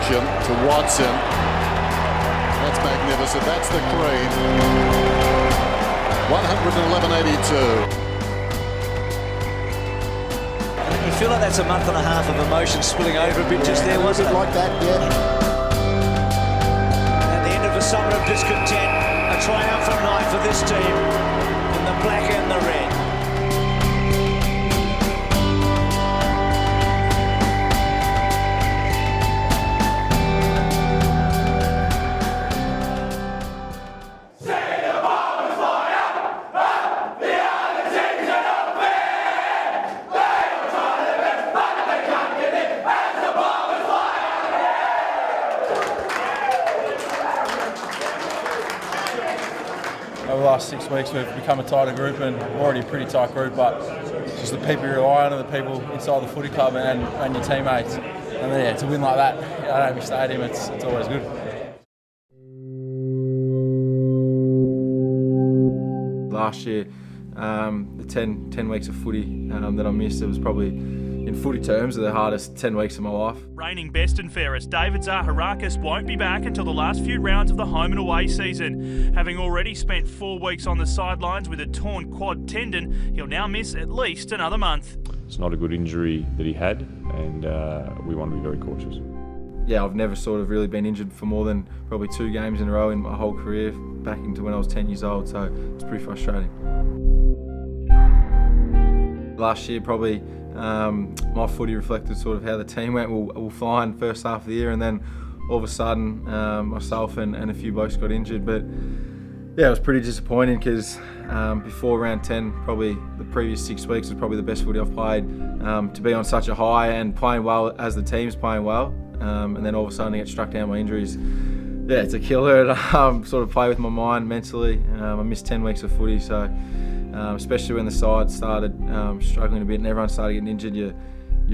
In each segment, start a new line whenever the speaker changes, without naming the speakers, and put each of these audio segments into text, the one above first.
deflection to Watson. That's magnificent. That's the cream. 111.82.
You feel like that's a month and a half of emotion spilling over a bit just there, wasn't it?
Like that, yeah.
At the end of a summer of discontent, a triumphant night for this team in the black and the red.
Over the last 6 weeks, we've become a tighter group, and we're already a pretty tight group, but just the people you rely on are the people inside the footy club and your teammates. And then, yeah, to win like that at Adelaide Stadium, it's always good. Last year, the 10 weeks of footy that I missed, it was probably, in footy terms, the hardest 10 weeks of my life.
Reigning best and fairest David Zaharakis won't be back until the last few rounds of the home and away season. Having already spent 4 weeks on the sidelines with a torn quad tendon, he'll now miss at least another month.
It's not a good injury that he had, and we want to be very cautious.
Yeah, I've never sort of really been injured for more than probably 2 games in a row in my whole career, back into when I was 10 years old, so it's pretty frustrating. Last year, probably my footy reflected sort of how the team went. We were flying first half of the year, and then all of a sudden myself and a few blokes got injured. But yeah, it was pretty disappointing because before round 10, probably the previous 6 weeks was probably the best footy I've played. To be on such a high and playing well as the team's playing well, and then all of a sudden I get struck down by injuries. Yeah, it's a killer. Sort of play with my mind mentally. I missed 10 weeks of footy, so especially when the side started struggling a bit and everyone started getting injured, you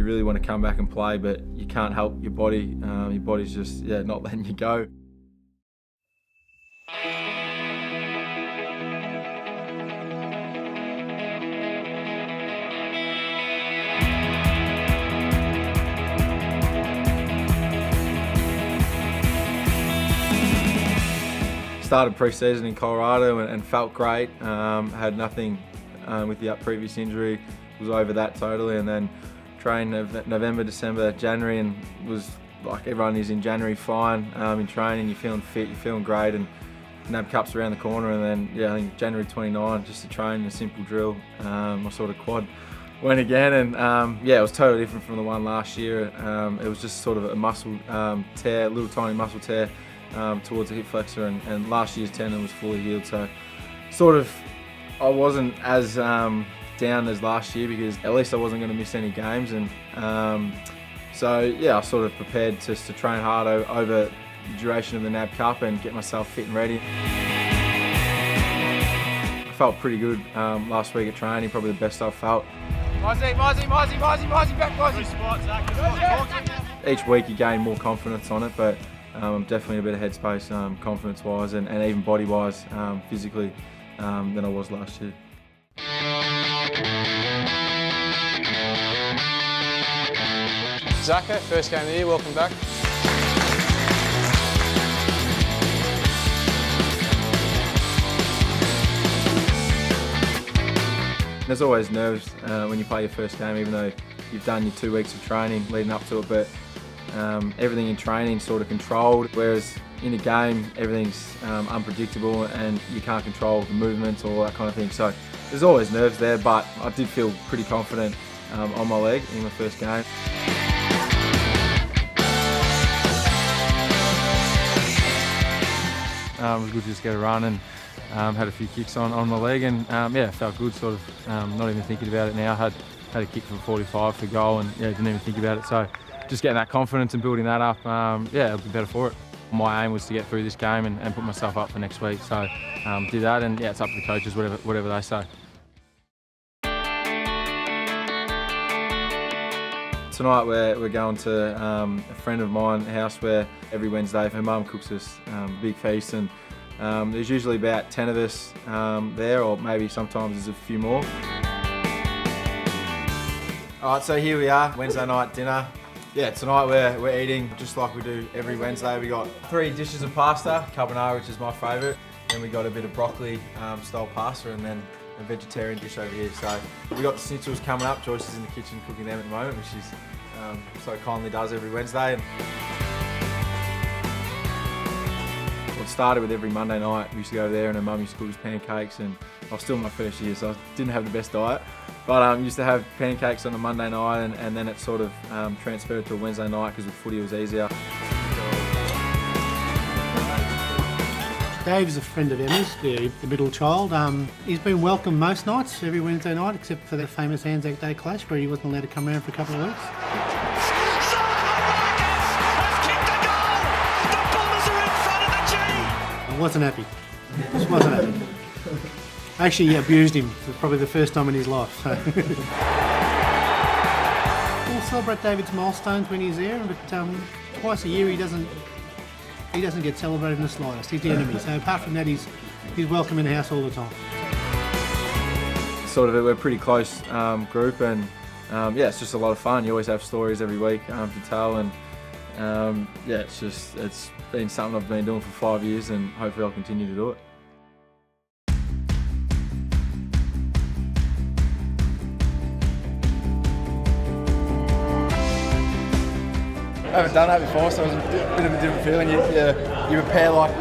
really want to come back and play, but you can't help your body. Your body's just not letting you go. Started pre-season in Colorado and felt great. Had nothing with the previous injury. Was over that totally, and then trained November, December, January, and was like everyone is in January, fine in training. You're feeling fit, you're feeling great, and NAB Cup's around the corner, and then I think January 29, just to train a simple drill. My sort of quad went again, and it was totally different from the one last year. It was just sort of a muscle tear, little tiny muscle tear. Towards the hip flexor, and last year's tendon was fully healed, so sort of I wasn't as down as last year because at least I wasn't going to miss any games, and so yeah, I sort of prepared just to train hard over the duration of the NAB Cup and get myself fit and ready. I felt pretty good last week at training, probably the best I've felt.
Mozzie, back Mozzie.
Each week you gain more confidence on it, but I'm definitely in a better headspace, confidence-wise and even body-wise, physically, than I was last year.
Zacko, first game of the year, welcome back.
There's always nerves when you play your first game, even though you've done your 2 weeks of training leading up to it, but everything in training is sort of controlled, whereas in a game everything's unpredictable and you can't control the movements or all that kind of thing. So there's always nerves there, but I did feel pretty confident on my leg in my first game. It was good to just get a run and had a few kicks on my leg, and it felt good, sort of not even thinking about it now. Had a kick from 45 for goal and didn't even think about it. So just getting that confidence and building that up, it'll be better for it. My aim was to get through this game and put myself up for next week. So do that, and it's up to the coaches, whatever they say. Tonight we're going to a friend of mine's house where every Wednesday her mum cooks us a big feast, and there's usually about 10 of us there, or maybe sometimes there's a few more. All right, so here we are, Wednesday night dinner. Yeah, tonight we're eating just like we do every Wednesday. We got 3 dishes of pasta, carbonara, which is my favourite. Then we got a bit of broccoli style pasta, and then a vegetarian dish over here. So we got the schnitzels coming up. Joyce is in the kitchen cooking them at the moment, which she's so kindly does every Wednesday. And it started with every Monday night. We used to go over there and her mum used to cook us pancakes, and I was still in my first year, so I didn't have the best diet. But used to have pancakes on a Monday night, and then it sort of transferred to a Wednesday night because with footy it was easier.
Dave's a friend of Emma's, the middle child. He's been welcome most nights, every Wednesday night, except for the famous Anzac Day clash where he wasn't allowed to come around for a couple of weeks. I wasn't happy. Just wasn't happy. Actually, he abused him for probably the first time in his life. So. We'll celebrate David's milestones when he's there, but twice a year he doesn't get celebrated in the slightest. He's the enemy. So apart from that, he's welcome in the house all the time.
Sort of, we're a pretty close group, and yeah, it's just a lot of fun. You always have stories every week to tell, and yeah, it's been something I've been doing for 5 years, and hopefully I'll continue to do it. I haven't done that before, so it was a bit of a different feeling. You prepare like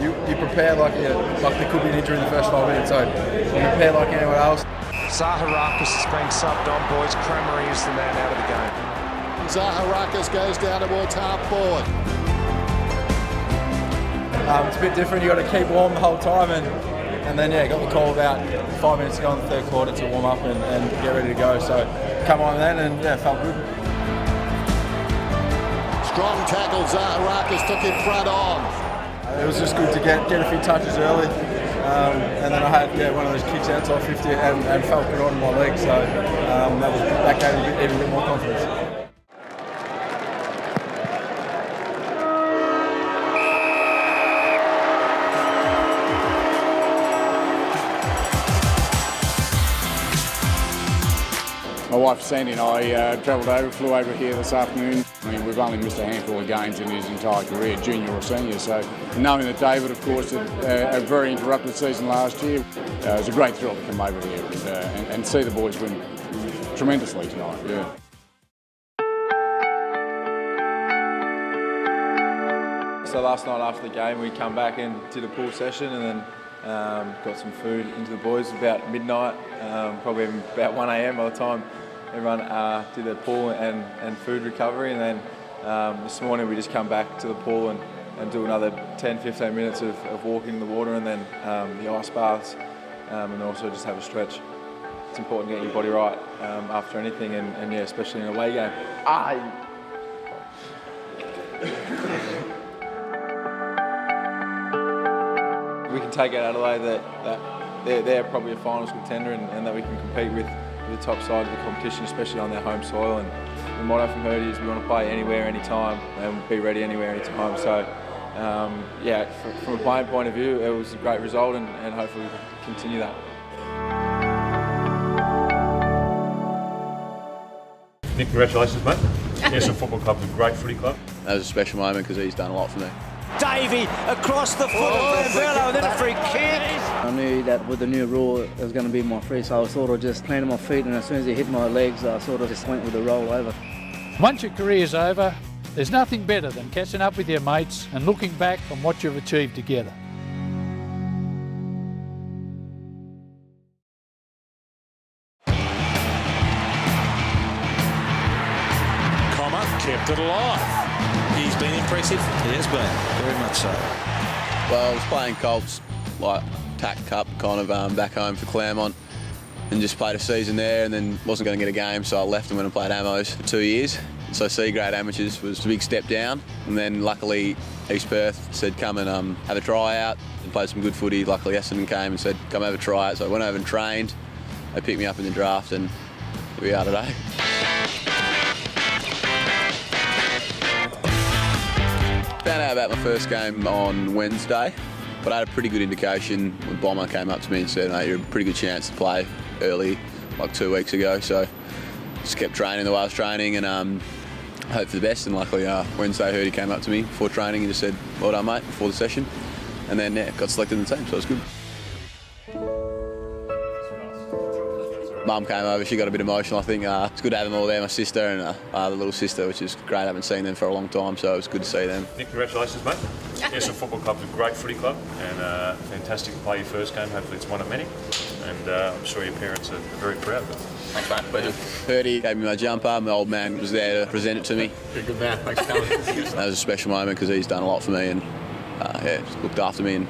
you prepare like there could be an injury in the first 5 minutes, so you prepare like anyone else.
Zaharakis is being subbed on, boys. Kommer is the man out of the game.
Zaharakis goes down towards half forward.
It's a bit different. You got to keep warm the whole time, and then yeah, got the call about 5 minutes ago in the third quarter to warm up and get ready to go. So come on then, and yeah, felt good.
Strong tackle, Zaharakis took him front on.
It was just good to get a few touches early, and then I had one of those kicks outside 50 and felt good on my leg, so that gave me even a bit more confidence.
My wife Sandy and I flew over here this afternoon. I mean, we've only missed a handful of games in his entire career, junior or senior, so knowing that David, of course, had a very interrupted season last year, it was a great thrill to come over here and see the boys win tremendously tonight. Yeah.
So last night after the game, we come back and did a pool session, and then got some food into the boys about midnight, probably about 1 a.m. by the time everyone did their pool and food recovery. And then this morning we just come back to the pool and do another 10-15 minutes of walking in the water, and then the ice baths, and also just have a stretch. It's important to get your body right after anything, and yeah, especially in a away game. We can take out Adelaide that they're probably a finals contender, and that we can compete with the top side of the competition, especially on their home soil. And the motto from her is we want to play anywhere, anytime, and be ready anywhere, anytime. So yeah, from a playing point of view, it was a great result, and hopefully we can continue that.
Nick, congratulations, mate. Newcastle Football Club's a great footy club.
That was a special moment because he's done a lot for me.
Davey across the foot of Van Berlo, and then a free kick.
I knew that with the new rule it was going to be my free, so I was sort of just planting my feet, and as soon as he hit my legs, I sort of just went with the roll over.
Once your career's over, there's nothing better than catching up with your mates and looking back on what you've achieved together.
Kommer kept it alive. He's been impressive. He has been, very much so.
Well, I was playing Colts, like TAC Cup, kind of back home for Claremont, and just played a season there, and then wasn't going to get a game, so I left and went and played Amos for 2 years. So C-grade amateurs was a big step down, and then luckily East Perth said come and have a tryout and played some good footy. Luckily Essendon came and said come have a tryout, so I went over and trained. They picked me up in the draft, and here we are today. Found out about my first game on Wednesday, but I had a pretty good indication when Bomber came up to me and said, mate, you're a pretty good chance to play early, like 2 weeks ago. So just kept training the way I was training, and hope for the best. And luckily Wednesday I heard he came up to me before training and just said, well done mate, before the session. And then got selected in the team, so it was good. Mum came over, she got a bit emotional. I think it's good to have them all there, my sister and the little sister, which is great. I haven't seen them for a long time, so it was good to see them.
Nick, congratulations, mate. Yes, a football club's a great footy club and fantastic to play your first game. Hopefully it's one of many. And I'm sure your parents are very proud of it.
Thanks, mate. Pleasure. Purdy gave me my jumper. My old man was there to present it to me.
Good man. Thanks for coming.
That was a special moment because he's done a lot for me and just looked after me and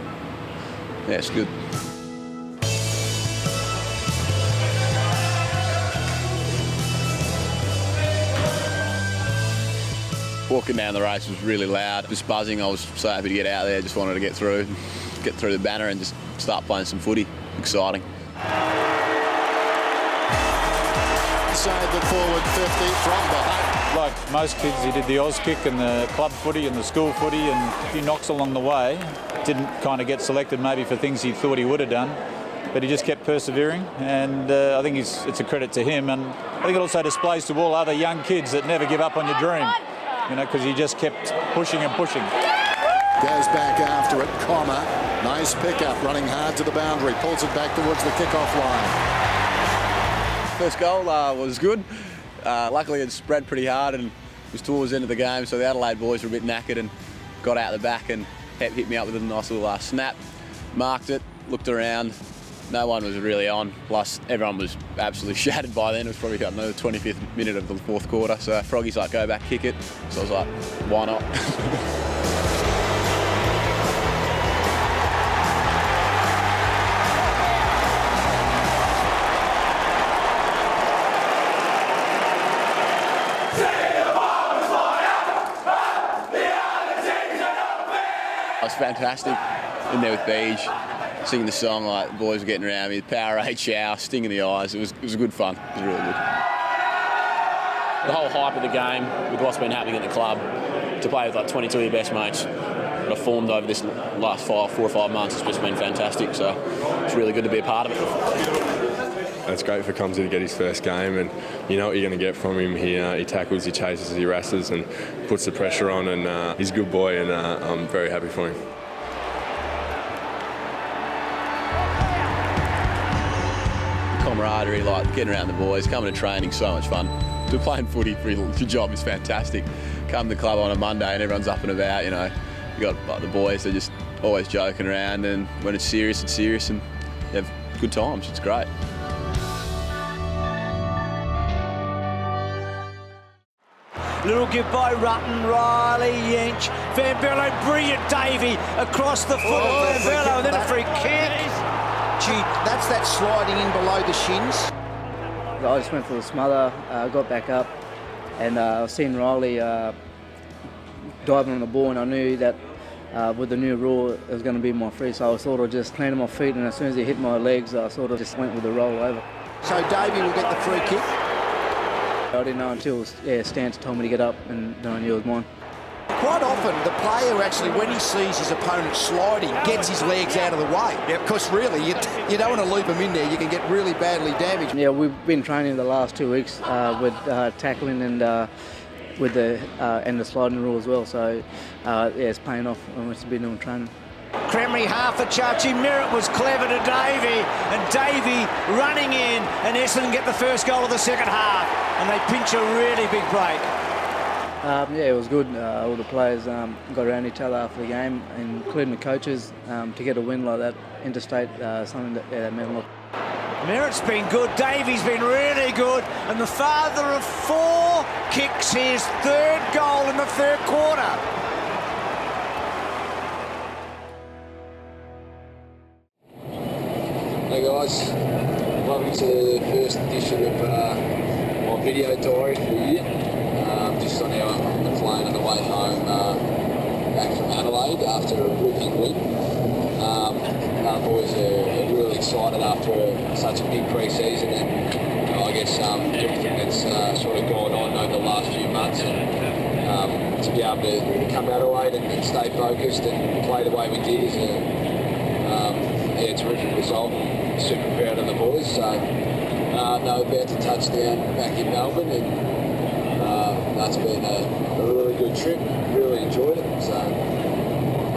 it's good. Walking down the race was really loud, just buzzing. I was so happy to get out there, just wanted to get through the banner and just start playing some footy. Exciting.
Inside the forward 50 from behind.
Like most kids, he did the Oz kick and the club footy and the school footy and a few knocks along the way. Didn't kind of get selected maybe for things he thought he would have done, but he just kept persevering, and I think it's a credit to him, and I think it also displays to all other young kids that never give up on your dream, you know, because he just kept pushing and pushing.
Goes back after it, Kommer. Nice pickup, running hard to the boundary, pulls it back towards the kickoff line.
First goal was good. Luckily it spread pretty hard and it was towards the end of the game, so the Adelaide boys were a bit knackered and got out the back and hit me up with a nice little snap. Marked it, looked around, no one was really on, plus everyone was absolutely shattered by then. It was probably, I don't know, the 25th minute of the fourth quarter, so Froggy's like, go back, kick it. So I was like, why not? It was fantastic in there with Beach, singing the song, like the boys were getting around me, Powerade shower, sting in the eyes. It was good fun. It was really good.
The whole hype of the game, with what's been happening at the club, to play with like 22 of your best mates that have formed over this last 4 or 5 months, has just been fantastic. So it's really good to be a part of it.
It's great for Comsy to get his first game, and you know what you're going to get from him. He tackles, he chases, he wrestles and puts the pressure on, and he's a good boy, and I'm very happy for him.
The camaraderie, like getting around the boys, coming to training, so much fun. To playing footy for your job is fantastic. Come to the club on a Monday and everyone's up and about, you know. You got like, the boys, they're just always joking around, and when it's serious, and you have good times. It's great.
Little give by Rutten, Riley, Yench, Van Berlo, brilliant Davey across the foot of Van Berlo, and then a free kick.
Gee, that's that sliding in below the shins.
I just went for the smother, got back up, and I seen Riley diving on the ball, and I knew that with the new rule it was going to be more free, so I sort of just planted my feet, and as soon as he hit my legs, I sort of just went with the roll over.
So Davey will get the free kick?
I didn't know until Stance told me to get up, and then I knew it was mine.
Quite often, the player actually, when he sees his opponent sliding, gets his legs out of the way. Yeah, because really, you don't want to loop him in there. You can get really badly damaged.
Yeah, we've been training the last 2 weeks with tackling and with the sliding rule as well. So yeah, it's paying off when we've been doing training.
Cremery half a Chachi, Merritt was clever to Davey, and Davey running in, and Essendon get the first goal of the second half, and they pinch a really big break.
Yeah, it was good. All the players got around each other after the game, including the coaches, to get a win like that interstate, something that meant a lot.
Merritt's been good, Davey's been really good, and the father of 4 kicks his 3rd goal in the 3rd quarter.
Hey guys, welcome to the first edition of my video diary for the year. Just on the plane on the way home back from Adelaide after a ripping week. Our boys are really excited after such a big pre-season, and I guess everything that's sort of gone on over the last few months, and to be able to come to Adelaide and stay focused and play the way we did is a terrific result. Super proud of the boys. So, about to touch down back in Melbourne, and That's been a really good trip. Really enjoyed it. So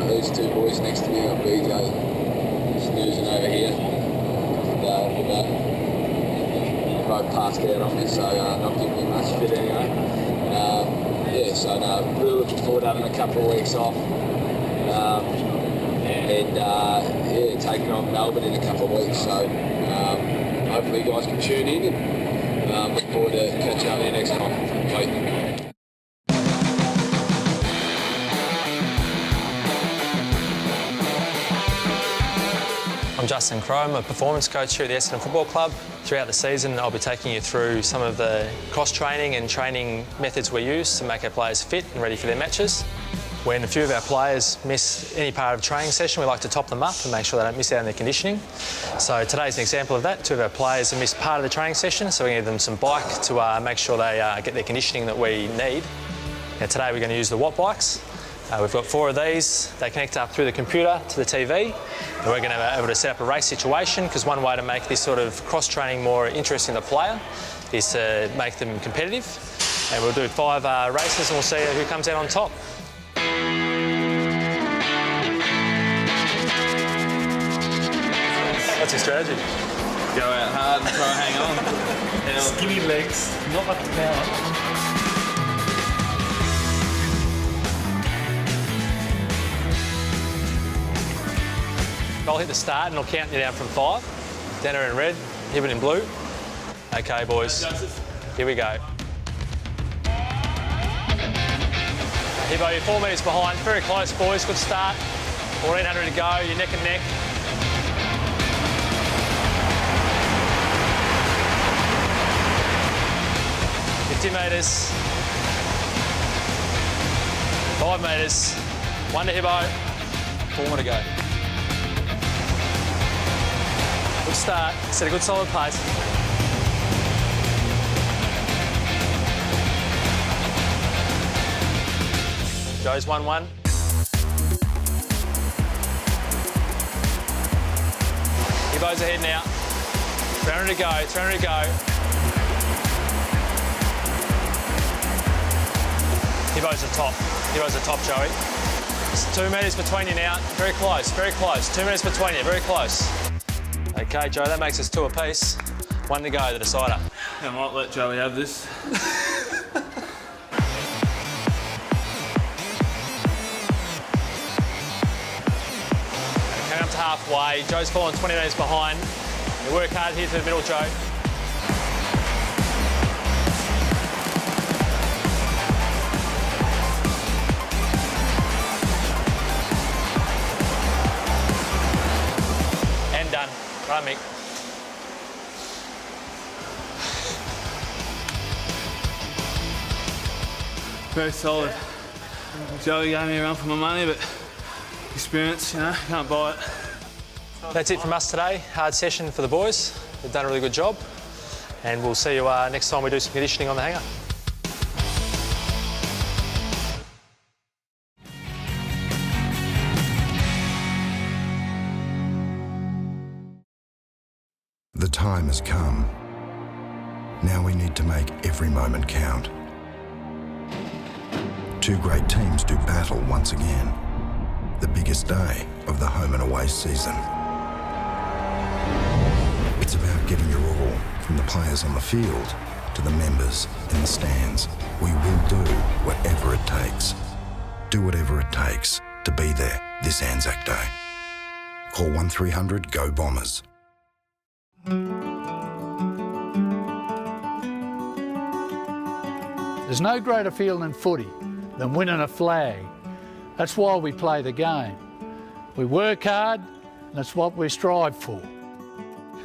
these two boys next to me, got BJ snoozing over here. Both passed out on me, so not giving me much fit anyway. Yeah, so no, really looking forward to having a couple of weeks off. Yeah, taking on Melbourne in a couple of weeks. So hopefully you guys can tune in and look forward to catching up there next time. Bye.
I'm Justin Crowe, I'm a performance coach here at the Essendon Football Club. Throughout the season, I'll be taking you through some of the cross-training and training methods we use to make our players fit and ready for their matches. When a few of our players miss any part of a training session, we like to top them up and make sure they don't miss out on their conditioning. So today's an example of that. Two of our players have missed part of the training session, so we give them some bike to make sure they get their conditioning that we need. Now today we're going to use the Watt bikes. We've got 4 of these. They connect up through the computer to the TV. And we're going to be able to set up a race situation, because one way to make this sort of cross-training more interesting to the player is to make them competitive. And we'll do 5 races and we'll see who comes out on top. What's your strategy?
Go out hard and try and hang on.
Skinny legs, not much power. I'll hit the start and I'll count you down from 5. Denner in red, Hibbert in blue. Okay, boys, here we go. Hibbo, you're 4 metres behind. Very close, boys. Good start. 1400 to go. You're neck and neck. Metres, 5 metres, 1 to Hibbo, 4 more to go. Good start, set a good solid pace. Goes 1-1. Hibbo's ahead now. 300 to go, 300 to go. Hibbo's the top. Hibbo's the top, Joey. It's 2 metres between you now. Very close, very close. 2 metres between you, very close. Okay, Joe, that makes us 2 apiece. 1 to go, the decider.
I might let Joey have this.
Coming up to halfway. Joe's fallen 20 metres behind. You work hard here to the middle, Joe. Right, Mick.
Very solid. Joey gave me a run for my money, but experience, you know, can't buy it.
That's it from us today. Hard session for the boys. They've done a really good job. And we'll see you next time we do some conditioning on the Hangar.
The time has come. Now we need to make every moment count. 2 great teams do battle once again. The biggest day of the home and away season. It's about giving your all, from the players on the field to the members in the stands. We will do whatever it takes. Do whatever it takes to be there this Anzac Day. Call 1300 GO Bombers.
There's no greater feeling in footy than winning a flag. That's why we play the game. We work hard, and that's what we strive for.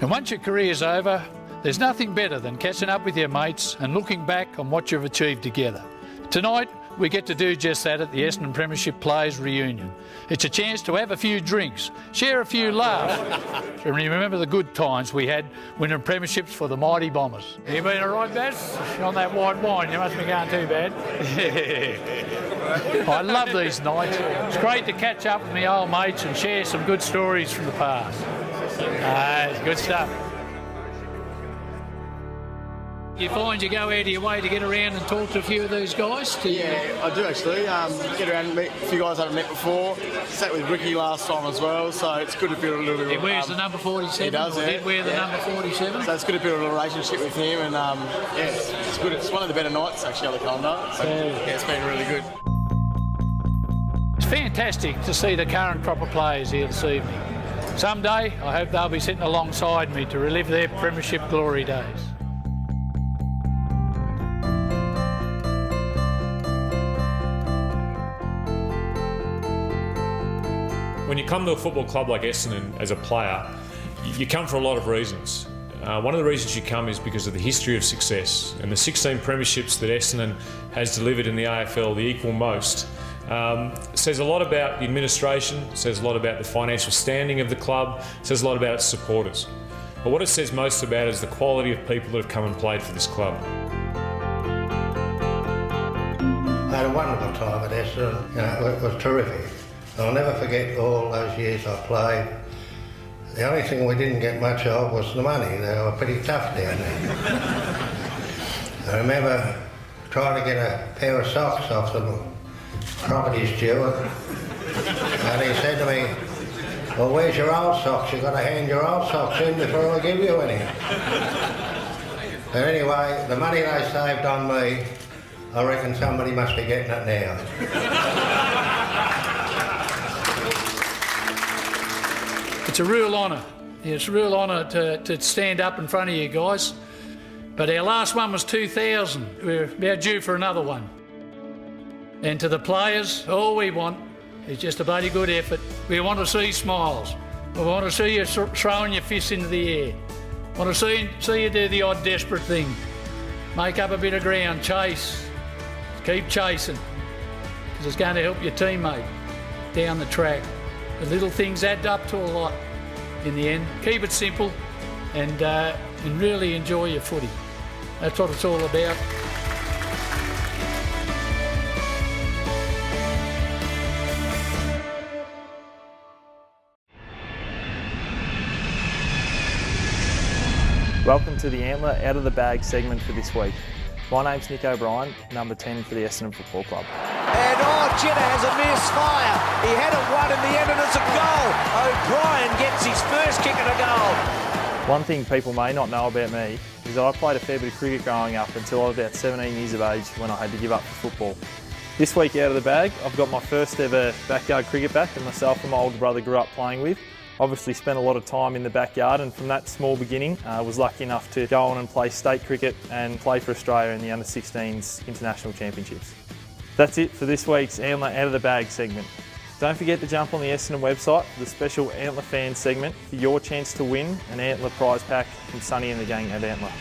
And once your career's over, there's nothing better than catching up with your mates and looking back on what you've achieved together. Tonight, we get to do just that at the Essendon Premiership Players Reunion. It's a chance to have a few drinks, share a few laughs, and remember the good times we had winning premierships for the mighty Bombers. You been all right, Baz? On that white wine, you must be going too bad. I love these nights. It's great to catch up with my old mates and share some good stories from the past. It's good stuff. You find you go out of your way to get around and talk to a few of these guys?
Yeah, I do actually. Get around and meet a few guys I haven't met before. Sat with Ricky last time as well, so it's good to build a little bit.
He wears the number 47.
He does,
Did wear the number 47.
So it's good to build a relationship with him, and it's good. It's one of the better nights actually on the calendar. So it's been really good.
It's fantastic to see the current crop of players here this evening. Someday, I hope they'll be sitting alongside me to relive their premiership glory days.
When you come to a football club like Essendon as a player, you come for a lot of reasons. One of the reasons you come is because of the history of success, and the 16 premierships that Essendon has delivered in the AFL, the equal most, says a lot about the administration, says a lot about the financial standing of the club, says a lot about its supporters. But what it says most about is the quality of people that have come and played for this club.
I had a wonderful time at Essendon. It was terrific. I'll never forget all those years I played. The only thing we didn't get much of was the money. They were pretty tough down there. I remember trying to get a pair of socks off the property steward, and he said to me, "Well, where's your old socks? You've got to hand your old socks in before I give you any." But anyway, the money they saved on me, I reckon somebody must be getting it now.
It's a real honour. It's a real honour to stand up in front of you guys. But our last one was 2000. We're about due for another one. And to the players, all we want is just a bloody good effort. We want to see smiles. We want to see you throwing your fists into the air. We want to see you do the odd desperate thing. Make up a bit of ground, chase. Keep chasing. Because it's going to help your teammate down the track. The little things add up to a lot in the end. Keep it simple and really enjoy your footy. That's what it's all about.
Welcome to the Antler Out of the Bag segment for this week. My name's Nick O'Brien, number 10 for the Essendon Football Club.
And Jenner has a misfire. He had it one in the end and it's a goal. O'Brien gets his first kick at a goal.
One thing people may not know about me is that I played a fair bit of cricket growing up until I was about 17 years of age when I had to give up for football. This week out of the bag, I've got my first ever backyard cricket bat that myself and my older brother grew up playing with. Obviously spent a lot of time in the backyard, and from that small beginning I was lucky enough to go on and play state cricket and play for Australia in the under-16s international championships. That's it for this week's Antler Out of the Bag segment. Don't forget to jump on the Essendon website for the special Antler Fans segment for your chance to win an Antler prize pack from Sonny and the gang at Antler.